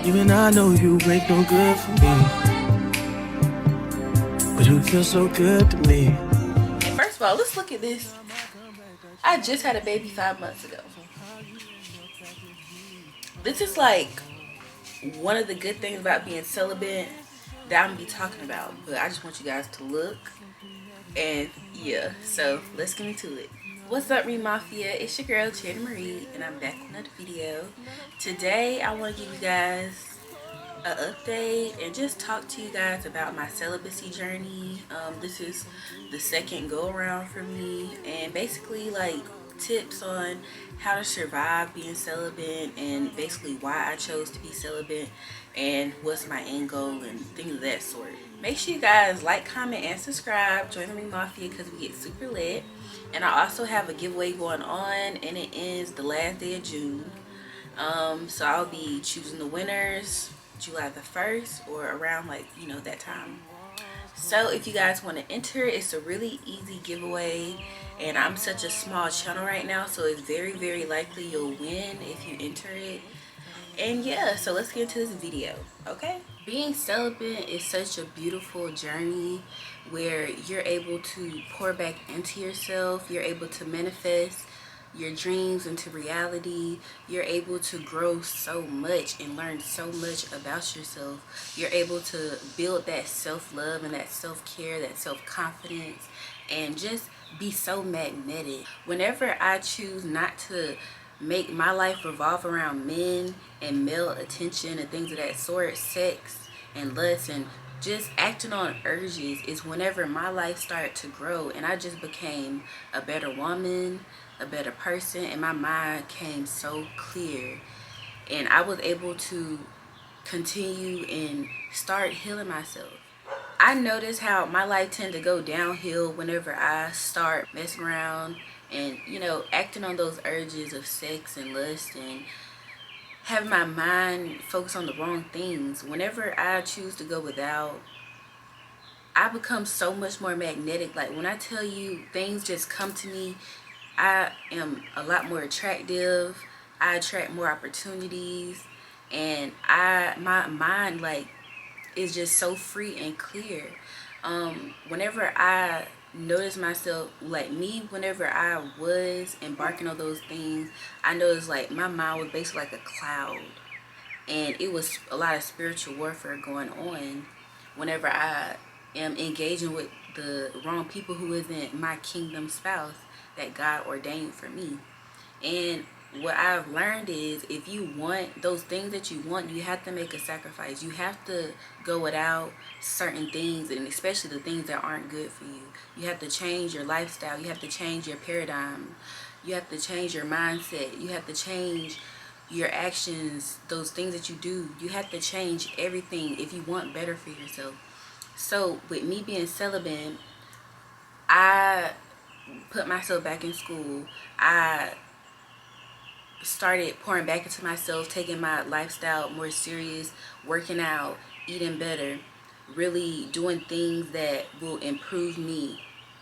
Even I know you ain't no good for me, but you feel so good to me. First of all, let's look at this. I just had a baby 5 months ago. This is like one of the good things about being celibate that I'm gonna be talking about, but I just want you guys to look. And yeah, so let's get into it. What's up, Re Mafia? It's your girl Cherry Marie, and I'm back with another video. Today I want to give you guys an update and just talk to you guys about my celibacy journey. This is the second go around for me, and basically like tips on how to survive being celibate, and basically why I chose to be celibate and what's my end goal and things of that sort. Make sure you guys like, comment, and subscribe. Join the Ring Mafia because we get super lit. And I also have a giveaway going on, and it ends the last day of June. So I'll be choosing the winners July the 1st or around like, that time. So if you guys want to enter, it's a really easy giveaway, and I'm such a small channel right now, so it's very likely you'll win if you enter it. And yeah, so let's get into this video, okay? Being celibate is such a beautiful journey where you're able to pour back into yourself. You're able to manifest your dreams into reality. You're able to grow so much and learn so much about yourself. You're able to build that self-love and that self-care, that self-confidence, and just be so magnetic. Whenever I choose not to make my life revolve around men and male attention and things of that sort, sex and lust and just acting on urges, is whenever my life started to grow and I just became a better woman, a better person, and my mind came so clear, and I was able to continue and start healing myself. I notice how my life tend to go downhill whenever I start messing around and, acting on those urges of sex and lust and having my mind focus on the wrong things. Whenever I choose to go without, I become so much more magnetic. Like when I tell you things just come to me, I am a lot more attractive. I attract more opportunities, and my mind like is just so free and clear. Whenever I notice myself, like me, whenever I was embarking on those things, I noticed like my mind was basically like a cloud, and it was a lot of spiritual warfare going on whenever I am engaging with the wrong people who isn't my kingdom spouse that God ordained for me. And what I've learned is, if you want those things that you want, you have to make a sacrifice. You have to go without certain things, and especially the things that aren't good for you. You have to change your lifestyle. You have to change your paradigm. You have to change your mindset. You have to change your actions, those things that you do. You have to change everything if you want better for yourself. So with me being celibate, I put myself back in school. I started pouring back into myself, taking my lifestyle more serious, working out, eating better, really doing things that will improve me,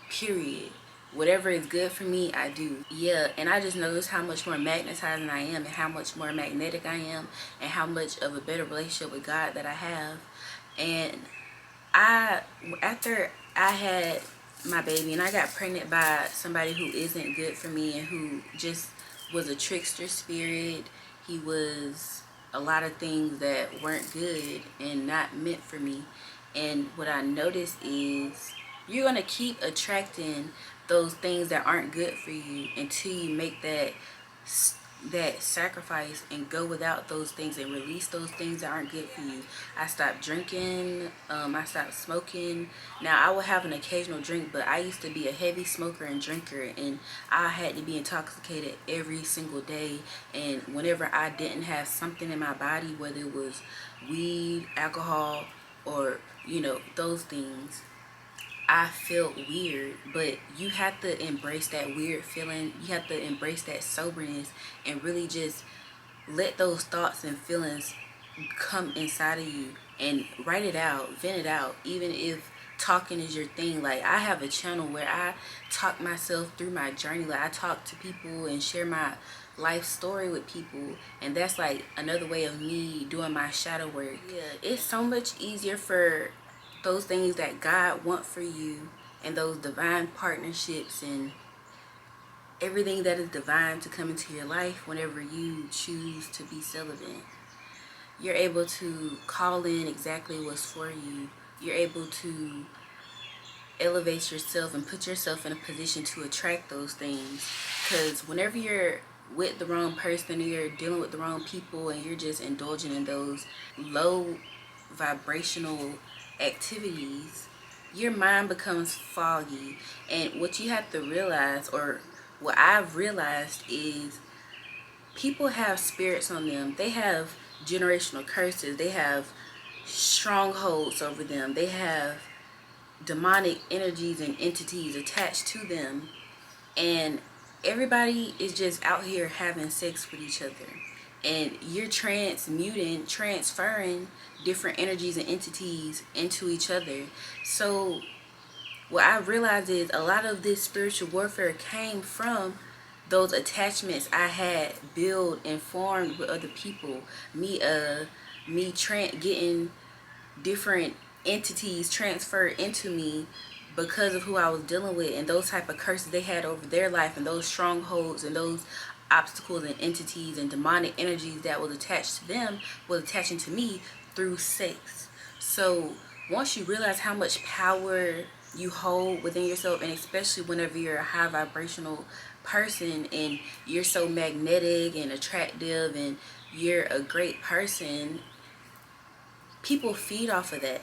period. Whatever is good for me, I do. Yeah, and I just noticed how much more magnetizing I am, and how much more magnetic I am, and how much of a better relationship with God that I have. And after I had my baby and I got pregnant by somebody who isn't good for me and who just was a trickster spirit. He was a lot of things that weren't good and not meant for me. And what I noticed is, you're going to keep attracting those things that aren't good for you until you make that sacrifice and go without those things and release those things that aren't good for you. I stopped drinking. I stopped smoking. Now I will have an occasional drink, but I used to be a heavy smoker and drinker, and I had to be intoxicated every single day. And whenever I didn't have something in my body, whether it was weed, alcohol, or those things, I felt weird. But you have to embrace that weird feeling. You have to embrace that soberness and really just let those thoughts and feelings come inside of you and write it out, vent it out. Even if talking is your thing, like I have a channel where I talk myself through my journey. Like I talk to people and share my life story with people, and that's like another way of me doing my shadow work. Yeah, it's so much easier for those things that God want for you, and those divine partnerships and everything that is divine to come into your life whenever you choose to be celibate. You're able to call in exactly what's for you. You're able to elevate yourself and put yourself in a position to attract those things. Because whenever you're with the wrong person, or you're dealing with the wrong people, and you're just indulging in those low vibrational activities, your mind becomes foggy. And what you have to realize, or what I've realized, is people have spirits on them. They have generational curses. They have strongholds over them. They have demonic energies and entities attached to them, and everybody is just out here having sex with each other, and you're transferring different energies and entities into each other. So what I realized is a lot of this spiritual warfare came from those attachments I had built and formed with other people. Getting different entities transferred into me because of who I was dealing with, and those type of curses they had over their life, and those strongholds and those obstacles and entities and demonic energies that was attached to them was attaching to me through sex. So once you realize how much power you hold within yourself, and especially whenever you're a high vibrational person and you're so magnetic and attractive and you're a great person, people feed off of that.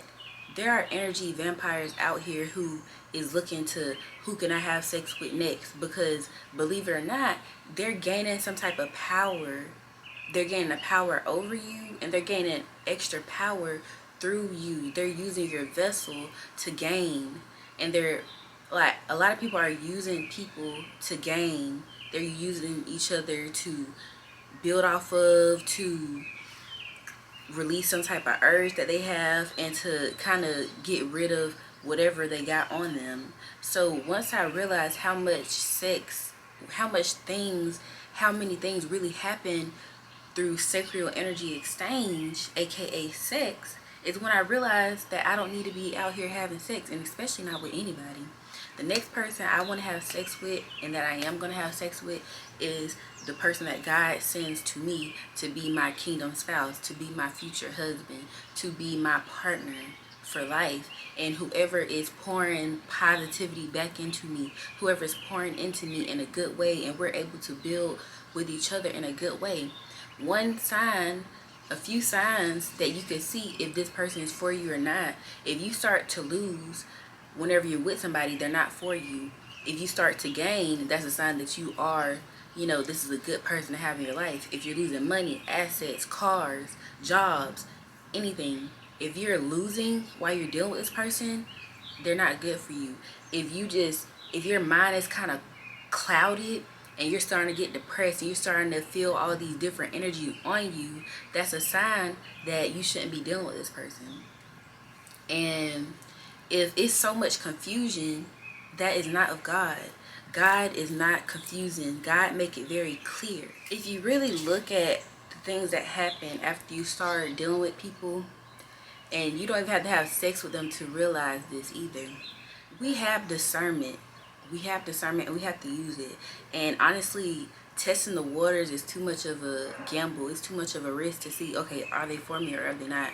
There are energy vampires out here who is looking to who can I have sex with next, because believe it or not, they're gaining some type of power. They're gaining a power over you, and they're gaining extra power through you. They're using your vessel to gain, and they're like, a lot of people are using people to gain. They're using each other to build off of, to release some type of urge that they have, and to kind of get rid of whatever they got on them. So once I realized how much sex, how many things really happen through sexual energy exchange, aka sex, is when I realized that I don't need to be out here having sex, and especially not with anybody. The next person I want to have sex with, and that I am going to have sex with, is the person that God sends to me to be my kingdom spouse, to be my future husband, to be my partner for life. And whoever is pouring positivity back into me, whoever is pouring into me in a good way, and we're able to build with each other in a good way. One sign, a few signs that you can see if this person is for you or not: if you start to lose whenever you're with somebody, they're not for you. If you start to gain, that's a sign that you are, this is a good person to have in your life. If you're losing money, assets, cars, jobs, anything, if you're losing while you're dealing with this person, they're not good for you. If your mind is kind of clouded, and you're starting to get depressed, and you're starting to feel all these different energies on you, that's a sign that you shouldn't be dealing with this person. And if it's so much confusion, that is not of God. God is not confusing. God make it very clear. If you really look at the things that happen after you start dealing with people, and you don't even have to have sex with them to realize this either. We have discernment. We have discernment, and we have to use it. And honestly, testing the waters is too much of a gamble. It's too much of a risk to see, okay, are they for me or are they not?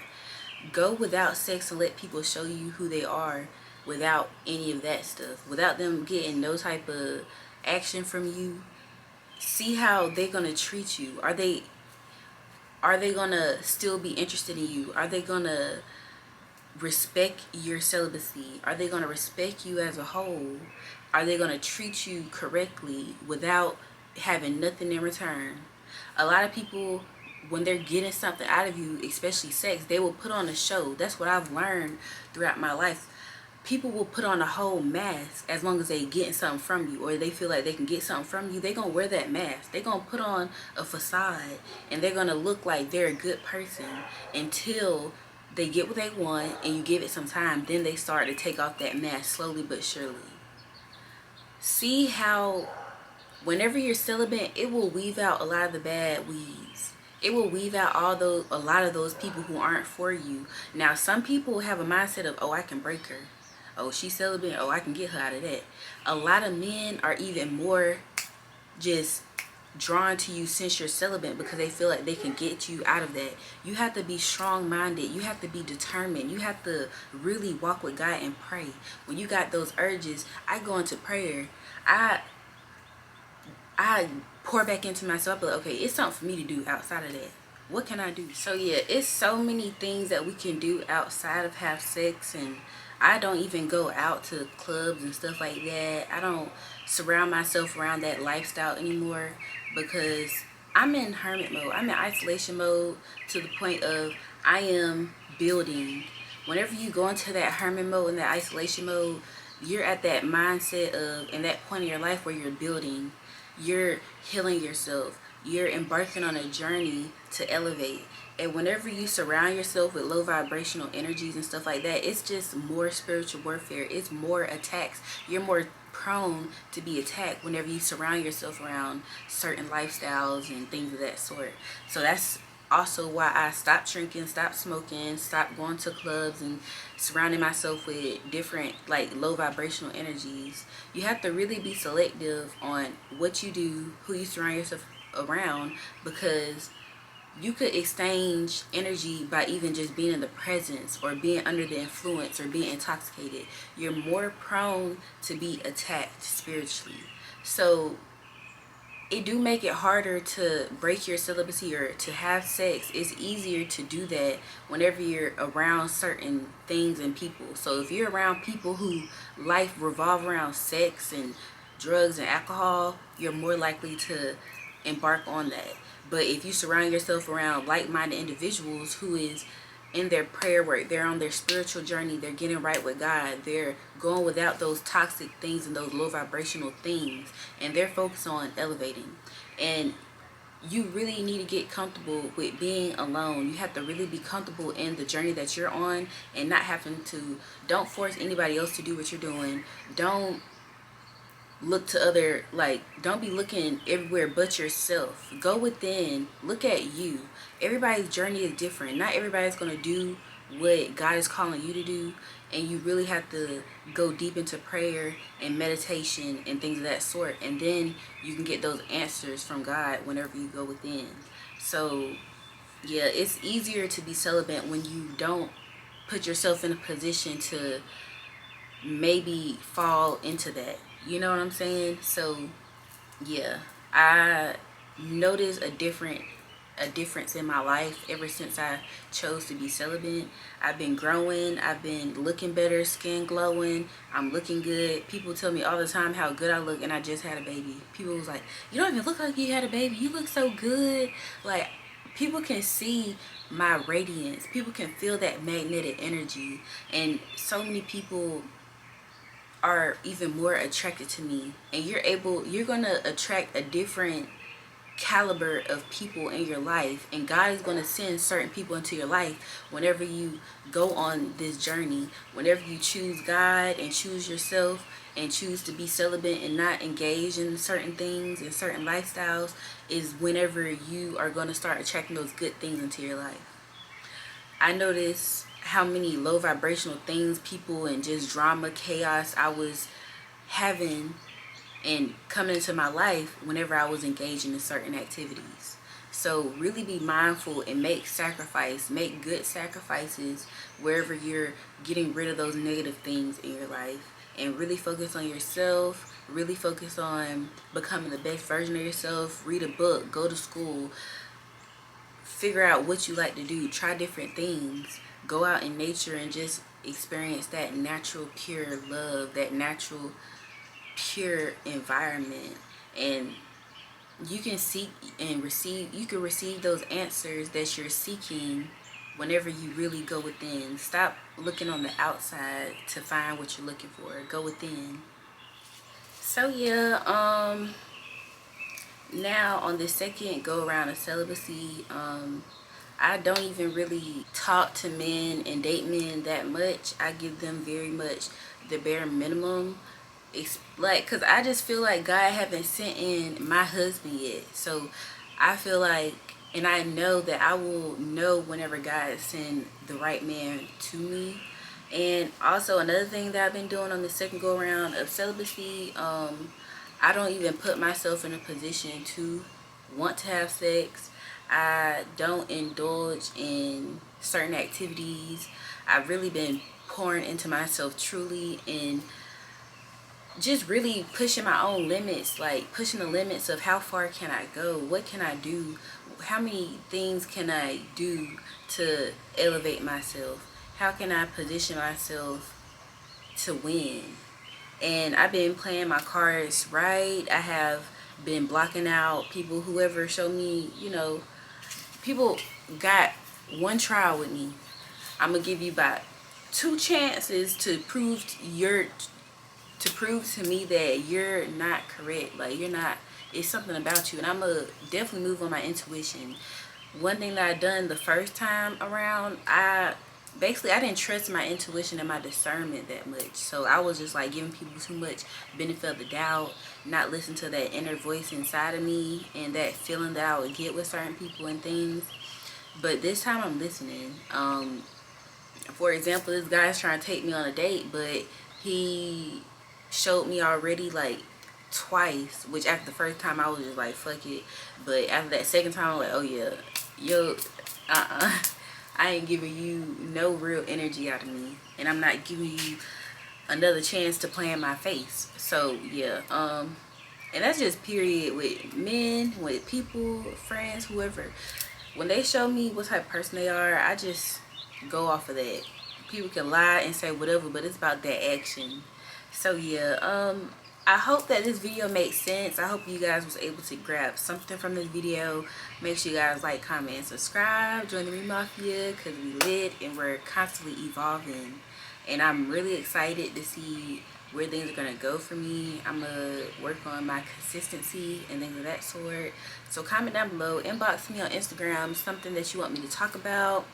Go without sex and let people show you who they are without any of that stuff. Without them getting no type of action from you. See how they're going to treat you. Are they going to still be interested in you? Are they going to respect your celibacy? Are they going to respect you as a whole? Are they going to treat you correctly without having nothing in return? A lot of people, when they're getting something out of you, especially sex, they will put on a show. That's what I've learned throughout my life. People will put on a whole mask as long as they getting something from you, or they feel like they can get something from you. They're going to wear that mask. They're going to put on a facade, and they're going to look like they're a good person until they get what they want, and you give it some time. Then they start to take off that mask slowly but surely. See how Whenever you're celibate, it will weave out a lot of the bad weeds. It will weave out a lot of those people who aren't for you. Now, some people have a mindset of, oh, I can break her. Oh, she's celibate. Oh, I can get her out of that. A lot of men are even more just drawn to you since you're celibate because they feel like they can get you out of that. You have to be strong-minded. You have to be determined. You have to really walk with God and pray. When you got those urges, I go into prayer. I pour back into myself, but okay, it's something for me to do outside of that. What can I do? So yeah, it's so many things that we can do outside of have sex, and I don't even go out to clubs and stuff like that. I don't surround myself around that lifestyle anymore because I'm in hermit mode. I'm in isolation mode to the point of I am building. Whenever you go into that hermit mode and that isolation mode, you're at that mindset of, in that point in your life where you're building, you're healing yourself, you're embarking on a journey to elevate. And whenever you surround yourself with low vibrational energies and stuff like that, it's just more spiritual warfare. It's more attacks. You're more prone to be attacked whenever you surround yourself around certain lifestyles and things of that sort. So that's also why I stopped drinking, stopped smoking, stopped going to clubs and surrounding myself with different like low vibrational energies. You have to really be selective on what you do, who you surround yourself around, because you could exchange energy by even just being in the presence or being under the influence or being intoxicated. You're more prone to be attacked spiritually. So it do make it harder to break your celibacy or to have sex. It's easier to do that whenever you're around certain things and people. So if you're around people who life revolve around sex and drugs and alcohol, you're more likely to embark on that. But if you surround yourself around like-minded individuals who is in their prayer work, they're on their spiritual journey, they're getting right with God, they're going without those toxic things and those low vibrational things, and they're focused on elevating. And you really need to get comfortable with being alone. You have to really be comfortable in the journey that you're on and not having to, don't force anybody else to do what you're doing. Don't look to other, like, don't be looking everywhere but yourself. Go within, look at you. Everybody's journey is different. Not everybody's going to do what God is calling you to do, and you really have to go deep into prayer and meditation and things of that sort, and then you can get those answers from God whenever you go within. So yeah, it's easier to be celibate when you don't put yourself in a position to maybe fall into that. You know what I'm saying? So yeah, I noticed a difference in my life ever since I chose to be celibate. I've been growing, I've been looking better, skin glowing, I'm looking good. People tell me all the time how good I look, and I just had a baby. People was like, you don't even look like you had a baby, you look so good. Like, people can see my radiance, people can feel that magnetic energy, and so many people are even more attracted to me. And you're gonna attract a different caliber of people in your life, and God is going to send certain people into your life whenever you go on this journey. Whenever you choose God and choose yourself and choose to be celibate and not engage in certain things and certain lifestyles, is whenever you are going to start attracting those good things into your life. I noticed how many low vibrational things, people, and just drama, chaos I was having and coming into my life whenever I was engaging in certain activities. So really be mindful and make good sacrifices wherever you're getting rid of those negative things in your life, and really focus on yourself, really focus on becoming the best version of yourself. Read a book, go to school, figure out what you like to do, try different things, go out in nature and just experience that natural pure love, that natural pure environment. And you can seek and receive, you can receive those answers that you're seeking whenever you really go within. Stop looking on the outside to find what you're looking for. Go within. So yeah, now on the second go around of celibacy, I don't even really talk to men and date men that much. I give them very much the bare minimum. like, because I just feel like God haven't sent in my husband yet. So I feel like, and I know that I will know whenever God send the right man to me. And also another thing that I've been doing on the second go around of celibacy, I don't even put myself in a position to want to have sex. I don't indulge in certain activities. I've really been pouring into myself truly, and just really pushing my own limits, like pushing the limits of how far can I go, what can I do, how many things can I do to elevate myself, how can I position myself to win. And I've been playing my cards right. I have been blocking out people, whoever showed me, people got one trial with me. I'm gonna give you about 2 chances to prove to me that you're not correct. Like, you're not, it's something about you. And I'm gonna definitely move on my intuition. One thing that I done the first time around, I didn't trust my intuition and my discernment that much. So I was just like giving people too much benefit of the doubt, not listen to that inner voice inside of me and that feeling that I would get with certain people and things. But this time I'm listening. For example, this guy's trying to take me on a date, but he showed me already like twice, which after the first time I was just like fuck it, but after that second time I'm like, oh yeah, yo, I ain't giving you no real energy out of me, and I'm not giving you another chance to play in my face. So yeah, and that's just period with men, with people, friends, whoever. When they show me what type of person they are, I just go off of that. People can lie and say whatever, but it's about that action. So yeah, I hope that this video makes sense. I hope you guys was able to grab something from this video. Make sure you guys like, comment, and subscribe. Join the Me Mafia, because we lit and we're constantly evolving. And I'm really excited to see where things are going to go for me. I'm going to work on my consistency and things of that sort. So comment down below. Inbox me on Instagram something that you want me to talk about.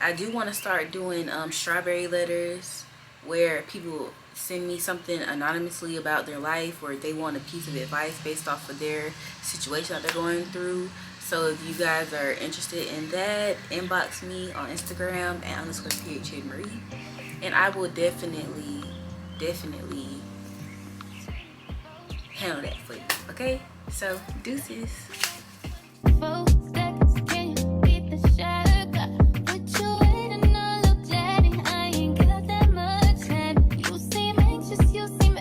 I do want to start doing strawberry letters, where people send me something anonymously about their life, or they want a piece of advice based off of their situation that they're going through. So if you guys are interested in that, inbox me on Instagram at _PHAMarie, and I will definitely handle that for you. Okay, so deuces.